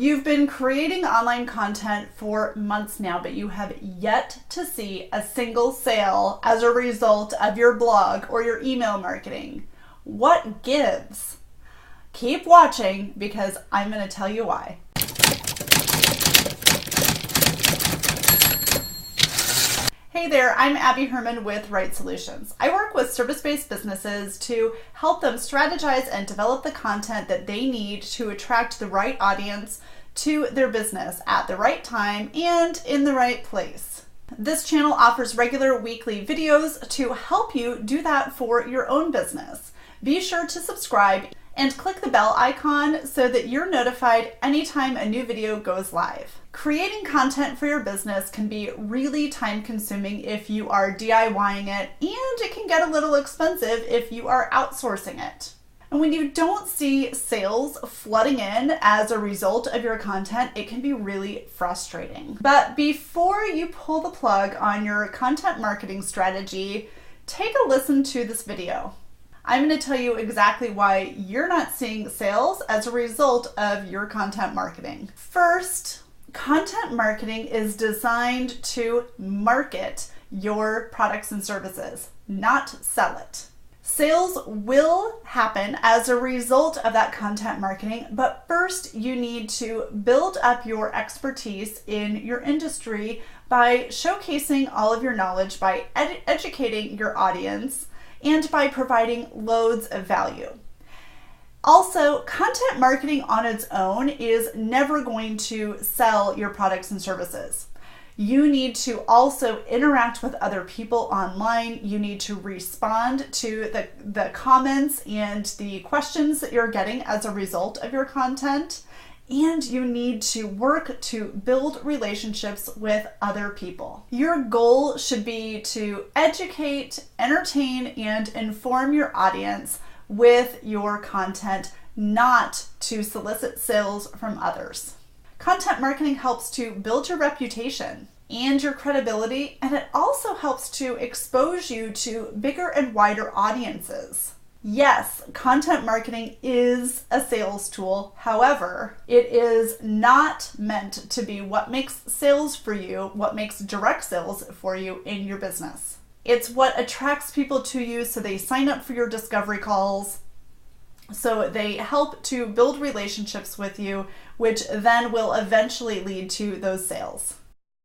You've been creating online content for months now, but you have yet to see a single sale as a result of your blog or your email marketing. What gives? Keep watching because I'm going to tell you why. Hey there, I'm Abby Herman with Right Solutions. I work with service-based businesses to help them strategize and develop the content that they need to attract the right audience to their business at the right time and in the right place. This channel offers regular weekly videos to help you do that for your own business. Be sure to subscribe and click the bell icon so that you're notified anytime a new video goes live. Creating content for your business can be really time-consuming if you are DIYing it, and it can get a little expensive if you are outsourcing it. And when you don't see sales flooding in as a result of your content, it can be really frustrating. But before you pull the plug on your content marketing strategy, take a listen to this video. I'm going to tell you exactly why you're not seeing sales as a result of your content marketing. First, content marketing is designed to market your products and services, not sell it. Sales will happen as a result of that content marketing, but first you need to build up your expertise in your industry by showcasing all of your knowledge, by educating your audience, and by providing loads of value. Also, content marketing on its own is never going to sell your products and services. You need to also interact with other people online. You need to respond to the comments and the questions that you're getting as a result of your content. And you need to work to build relationships with other people. Your goal should be to educate, entertain, and inform your audience with your content, not to solicit sales from others. Content marketing helps to build your reputation and your credibility, and it also helps to expose you to bigger and wider audiences. Yes, content marketing is a sales tool. However, it is not meant to be what makes sales for you, what makes direct sales for you in your business. It's what attracts people to you so they sign up for your discovery calls, so they help to build relationships with you, which then will eventually lead to those sales.